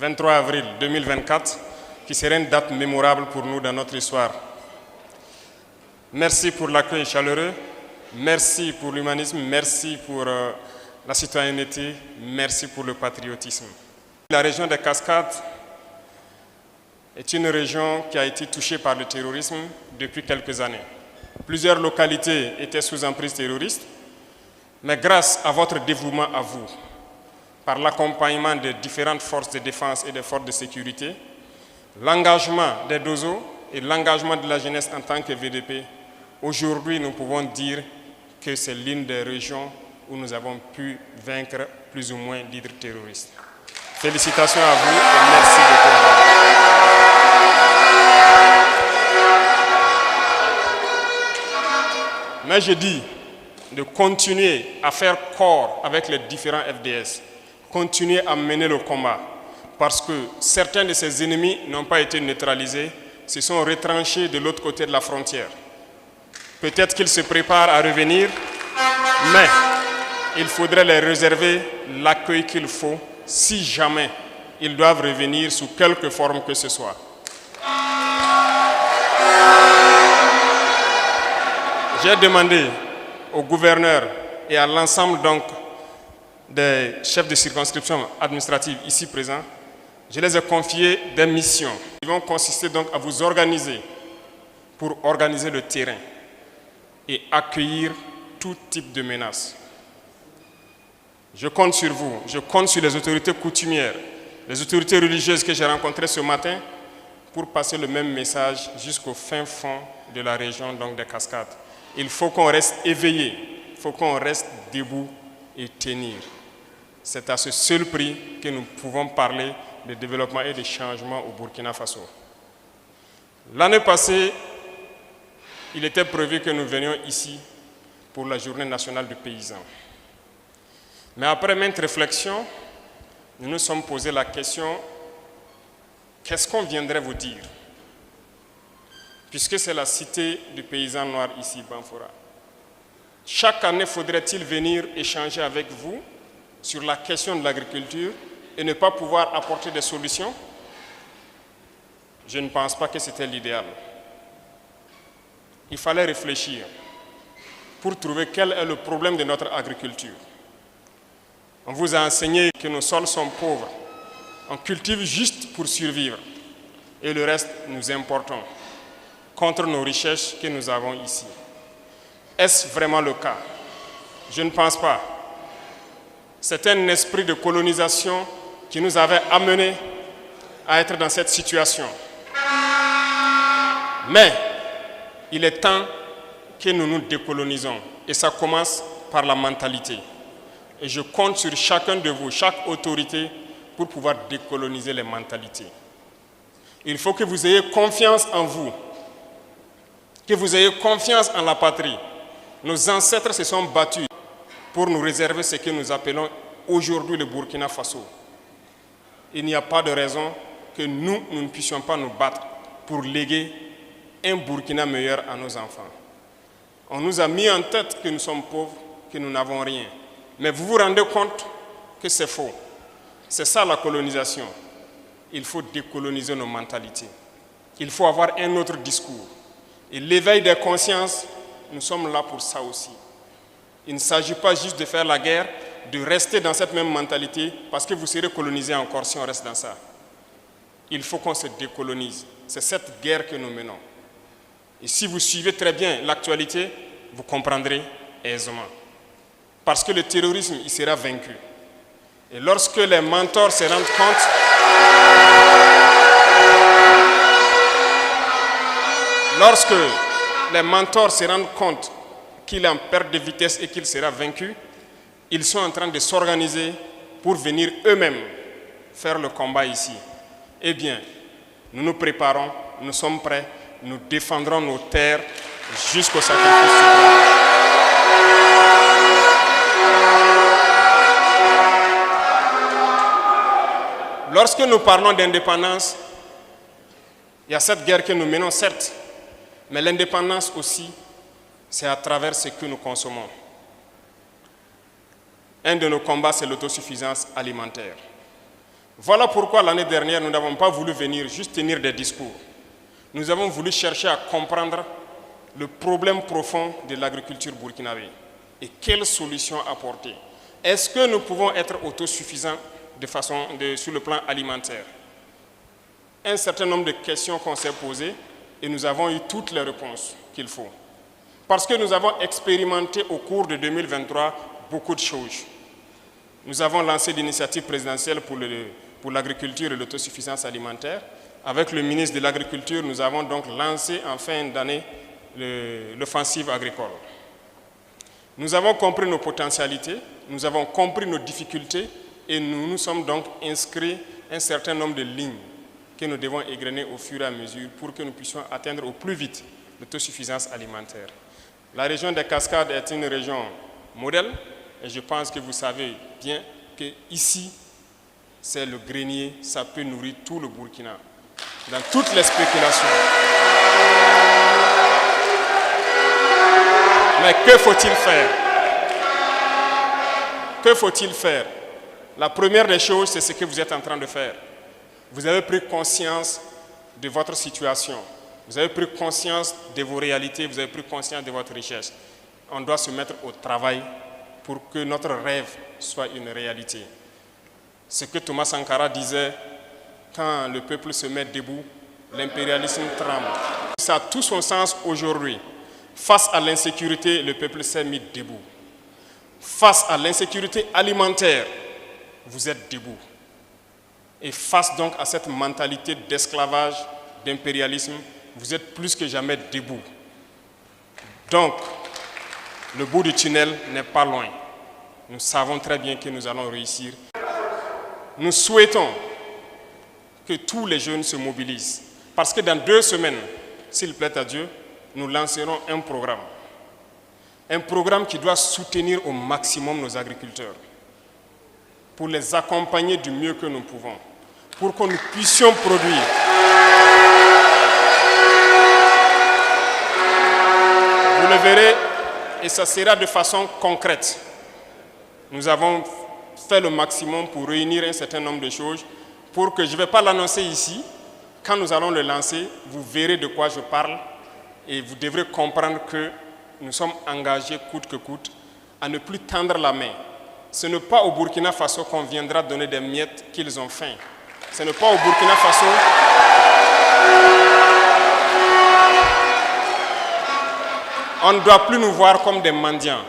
23 avril 2024, qui sera une date mémorable pour nous dans notre histoire. Merci pour l'accueil chaleureux, merci pour l'humanisme, merci pour la citoyenneté, merci pour le patriotisme. La région des Cascades est une région qui a été touchée par le terrorisme depuis quelques années. Plusieurs localités étaient sous emprise terroriste, mais grâce à votre dévouement à vous, par l'accompagnement des différentes forces de défense et des forces de sécurité, l'engagement des DOSO et l'engagement de la jeunesse en tant que VDP, aujourd'hui nous pouvons dire que c'est l'une des régions où nous avons pu vaincre plus ou moins l'hydre terroriste. Félicitations à vous et merci beaucoup. Mais je dis de continuer à faire corps avec les différents FDS, continuer à mener le combat, parce que certains de ces ennemis n'ont pas été neutralisés, se sont retranchés de l'autre côté de la frontière. Peut-être qu'ils se préparent à revenir, mais il faudrait les réserver l'accueil qu'il faut si jamais ils doivent revenir sous quelque forme que ce soit. J'ai demandé au gouverneur et à l'ensemble donc des chefs de circonscription administrative ici présents, je les ai confié des missions qui vont consister donc à vous organiser pour organiser le terrain et accueillir tout type de menaces. Je compte sur vous, je compte sur les autorités coutumières, les autorités religieuses que j'ai rencontrées ce matin pour passer le même message jusqu'au fin fond de la région donc des Cascades. Il faut qu'on reste éveillé, il faut qu'on reste debout et tenir. C'est à ce seul prix que nous pouvons parler de développement et de changement au Burkina Faso. L'année passée, il était prévu que nous venions ici pour la journée nationale du paysan. Mais après maintes réflexions, nous nous sommes posé la question, qu'est-ce qu'on viendrait vous dire? Puisque c'est la cité du paysan noir ici, Banfora. Chaque année, faudrait-il venir échanger avec vous sur la question de l'agriculture et ne pas pouvoir apporter des solutions? Je ne pense pas que c'était l'idéal. Il fallait réfléchir pour trouver quel est le problème de notre agriculture. On vous a enseigné que nos sols sont pauvres. On cultive juste pour survivre et le reste, nous importons contre nos richesses que nous avons ici. Est-ce vraiment le cas? Je ne pense pas. C'est un esprit de colonisation qui nous avait amenés à être dans cette situation. Mais il est temps que nous nous décolonisons. Et ça commence par la mentalité. Et je compte sur chacun de vous, chaque autorité, pour pouvoir décoloniser les mentalités. Il faut que vous ayez confiance en vous, que vous ayez confiance en la patrie. Nos ancêtres se sont battus pour nous réserver ce que nous appelons aujourd'hui le Burkina Faso. Il n'y a pas de raison que nous ne puissions pas nous battre pour léguer un Burkina meilleur à nos enfants. On nous a mis en tête que nous sommes pauvres, que nous n'avons rien. Mais vous vous rendez compte que c'est faux. C'est ça la colonisation. Il faut décoloniser nos mentalités. Il faut avoir un autre discours. Et l'éveil des consciences, nous sommes là pour ça aussi. Il ne s'agit pas juste de faire la guerre, de rester dans cette même mentalité, parce que vous serez colonisés encore si on reste dans ça. Il faut qu'on se décolonise. C'est cette guerre que nous menons. Et si vous suivez très bien l'actualité, vous comprendrez aisément. Parce que le terrorisme, il sera vaincu. Et lorsque les mentors se rendent compte, qu'il est en perte de vitesse et qu'il sera vaincu, ils sont en train de s'organiser pour venir eux-mêmes faire le combat ici. Eh bien, nous nous préparons, nous sommes prêts, nous défendrons nos terres jusqu'au sacrifice suprême. Lorsque nous parlons d'indépendance, il y a cette guerre que nous menons, certes, mais l'indépendance aussi, c'est à travers ce que nous consommons. Un de nos combats, c'est l'autosuffisance alimentaire. Voilà pourquoi l'année dernière, nous n'avons pas voulu venir juste tenir des discours. Nous avons voulu chercher à comprendre le problème profond de l'agriculture burkinabé et quelles solutions apporter. Est-ce que nous pouvons être autosuffisants sur le plan alimentaire? Un certain nombre de questions qu'on s'est posées et nous avons eu toutes les réponses qu'il faut. Parce que nous avons expérimenté au cours de 2023 beaucoup de choses. Nous avons lancé l'initiative présidentielle pour l'agriculture et l'autosuffisance alimentaire. Avec le ministre de l'Agriculture, nous avons donc lancé en fin d'année l'offensive agricole. Nous avons compris nos potentialités, nous avons compris nos difficultés et nous nous sommes donc inscrits un certain nombre de lignes que nous devons égrener au fur et à mesure pour que nous puissions atteindre au plus vite l'autosuffisance alimentaire. La région des Cascades est une région modèle et je pense que vous savez bien qu'ici, c'est le grenier, ça peut nourrir tout le Burkina, dans toutes les spéculations. Mais que faut-il faire? Que faut-il faire? La première des choses, c'est ce que vous êtes en train de faire. Vous avez pris conscience de votre situation. Vous avez pris conscience de vos réalités, vous avez pris conscience de votre richesse. On doit se mettre au travail pour que notre rêve soit une réalité. Ce que Thomas Sankara disait, quand le peuple se met debout, l'impérialisme tremble. Ça a tout son sens aujourd'hui. Face à l'insécurité, le peuple s'est mis debout. Face à l'insécurité alimentaire, vous êtes debout. Et face donc à cette mentalité d'esclavage, d'impérialisme, vous êtes plus que jamais debout. Donc, le bout du tunnel n'est pas loin. Nous savons très bien que nous allons réussir. Nous souhaitons que tous les jeunes se mobilisent. Parce que dans 2 semaines, s'il plaît à Dieu, nous lancerons un programme. Un programme qui doit soutenir au maximum nos agriculteurs. Pour les accompagner du mieux que nous pouvons. Pour que nous puissions produire. Vous le verrez, et ça sera de façon concrète. Nous avons fait le maximum pour réunir un certain nombre de choses pour que je ne vais pas l'annoncer ici. Quand nous allons le lancer, vous verrez de quoi je parle et vous devrez comprendre que nous sommes engagés coûte que coûte à ne plus tendre la main. Ce n'est pas au Burkina Faso qu'on viendra donner des miettes qu'ils ont faim. Ce n'est pas au Burkina Faso on ne doit plus nous voir comme des mendiants.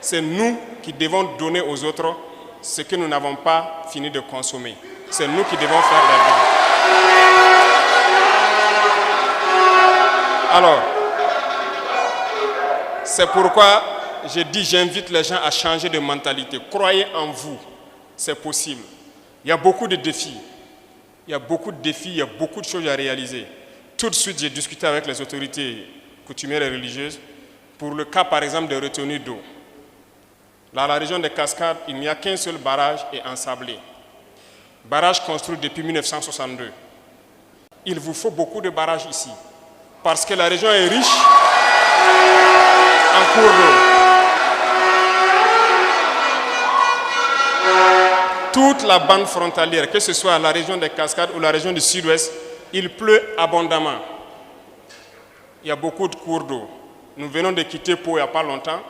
C'est nous qui devons donner aux autres ce que nous n'avons pas fini de consommer. C'est nous qui devons faire des dons. Alors, c'est pourquoi je dis, j'invite les gens à changer de mentalité. Croyez en vous, c'est possible. Il y a beaucoup de défis. Il y a beaucoup de défis, il y a beaucoup de choses à réaliser. Tout de suite, j'ai discuté avec les autorités coutumières et religieuses pour le cas, par exemple, des retenues d'eau. Dans la région des Cascades, il n'y a qu'un seul barrage et ensablé. Barrage construit depuis 1962. Il vous faut beaucoup de barrages ici, parce que la région est riche en cours d'eau. Toute la bande frontalière, que ce soit la région des Cascades ou la région du Sud-Ouest, il pleut abondamment. Il y a beaucoup de cours d'eau. Nous venons de quitter Pau il n'y a pas longtemps.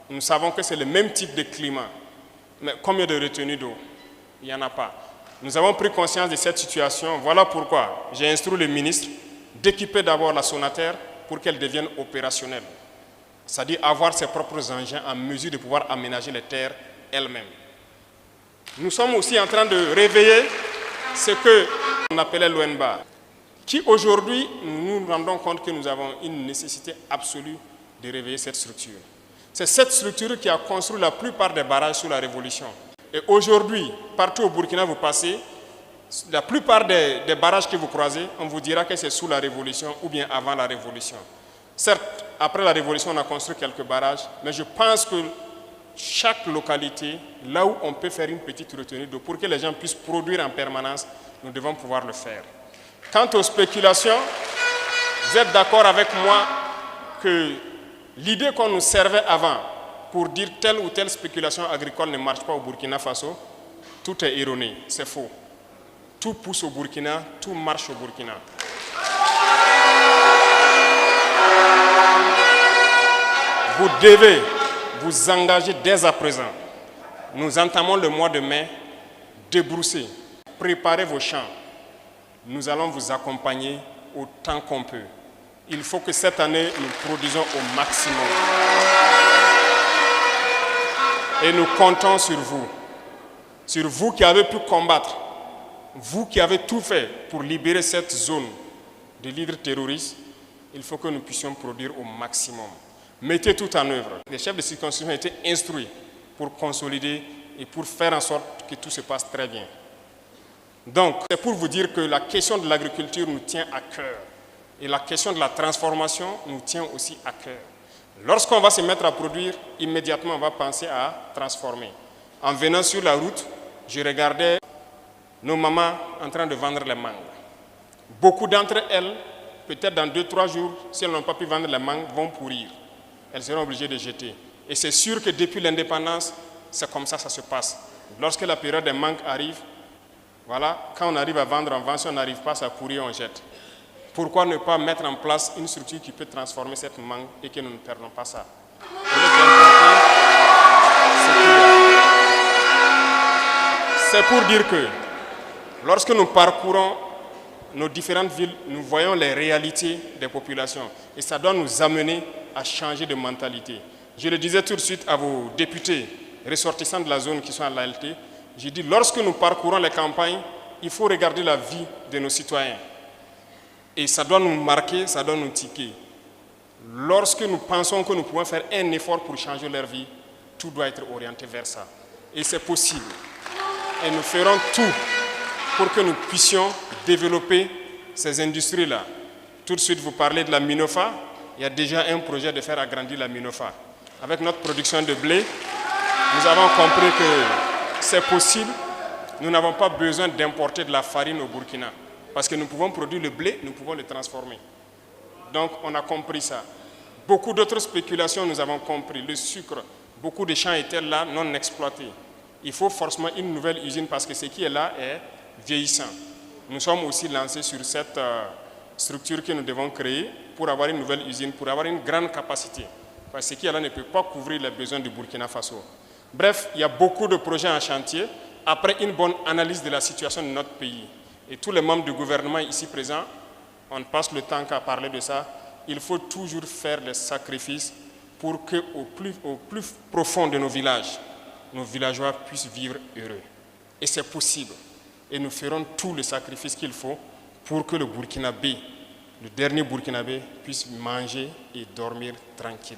Nous savons que c'est le même type de climat. Mais combien de retenues d'eau? Il n'y en a pas. Nous avons pris conscience de cette situation. Voilà pourquoi j'ai instruit le ministre d'équiper d'abord la Sonaterre pour qu'elle devienne opérationnelle. C'est-à-dire avoir ses propres engins en mesure de pouvoir aménager les terres elles-mêmes. Nous sommes aussi en train de réveiller ce qu'on appelait l'ONBA, qui aujourd'hui, nous nous rendons compte que nous avons une nécessité absolue de réveiller cette structure. C'est cette structure qui a construit la plupart des barrages sous la Révolution. Et aujourd'hui, partout au Burkina, vous passez, la plupart des barrages que vous croisez, on vous dira que c'est sous la Révolution ou bien avant la Révolution. Certes, après la Révolution, on a construit quelques barrages, mais je pense que chaque localité, là où on peut faire une petite retenue d'eau pour que les gens puissent produire en permanence, nous devons pouvoir le faire. Quant aux spéculations, vous êtes d'accord avec moi que l'idée qu'on nous servait avant pour dire telle ou telle spéculation agricole ne marche pas au Burkina Faso, tout est erroné, c'est faux. Tout pousse au Burkina, tout marche au Burkina. Vous devez vous engager dès à présent. Nous entamons le mois de mai, débrousser, préparez vos champs. Nous allons vous accompagner autant qu'on peut. Il faut que cette année, nous produisons au maximum. Et nous comptons sur vous qui avez pu combattre, vous qui avez tout fait pour libérer cette zone de leaders terroristes. Il faut que nous puissions produire au maximum. Mettez tout en œuvre. Les chefs de circonscription ont été instruits pour consolider et pour faire en sorte que tout se passe très bien. Donc, c'est pour vous dire que la question de l'agriculture nous tient à cœur. Et la question de la transformation nous tient aussi à cœur. Lorsqu'on va se mettre à produire, immédiatement on va penser à transformer. En venant sur la route, je regardais nos mamans en train de vendre les mangues. Beaucoup d'entre elles, peut-être dans 2-3 jours, si elles n'ont pas pu vendre les mangues, vont pourrir. Elles seront obligées de jeter. Et c'est sûr que depuis l'indépendance, c'est comme ça que ça se passe. Lorsque la période des mangues arrive, voilà, quand on arrive à vendre, on vend. Si on n'arrive pas, ça pourrit, on jette. Pourquoi ne pas mettre en place une structure qui peut transformer cette mangue et que nous ne perdons pas ça? C'est pour dire que lorsque nous parcourons nos différentes villes, nous voyons les réalités des populations. Et ça doit nous amener à changer de mentalité. Je le disais tout de suite à vos députés ressortissants de la zone qui sont à l'ALT. J'ai dit, lorsque nous parcourons les campagnes, il faut regarder la vie de nos citoyens. Et ça doit nous marquer, ça doit nous tiquer. Lorsque nous pensons que nous pouvons faire un effort pour changer leur vie, tout doit être orienté vers ça. Et c'est possible. Et nous ferons tout pour que nous puissions développer ces industries-là. Tout de suite, vous parlez de la Minofa. Il y a déjà un projet de faire agrandir la Minofa. Avec notre production de blé, nous avons compris que c'est possible. Nous n'avons pas besoin d'importer de la farine au Burkina. Parce que nous pouvons produire le blé, nous pouvons le transformer. Donc, on a compris ça. Beaucoup d'autres spéculations, nous avons compris. Le sucre, beaucoup de champs étaient là, non exploités. Il faut forcément une nouvelle usine parce que ce qui est là est vieillissant. Nous sommes aussi lancés sur cette structure que nous devons créer pour avoir une nouvelle usine, pour avoir une grande capacité. Parce que ce qui est là ne peut pas couvrir les besoins du Burkina Faso. Bref, il y a beaucoup de projets en chantier après une bonne analyse de la situation de notre pays. Et tous les membres du gouvernement ici présents, on ne passe le temps qu'à parler de ça. Il faut toujours faire des sacrifices pour qu'au plus profond de nos villageois puissent vivre heureux. Et c'est possible. Et nous ferons tout le sacrifice qu'il faut pour que le Burkinabé, le dernier Burkinabé, puisse manger et dormir tranquille.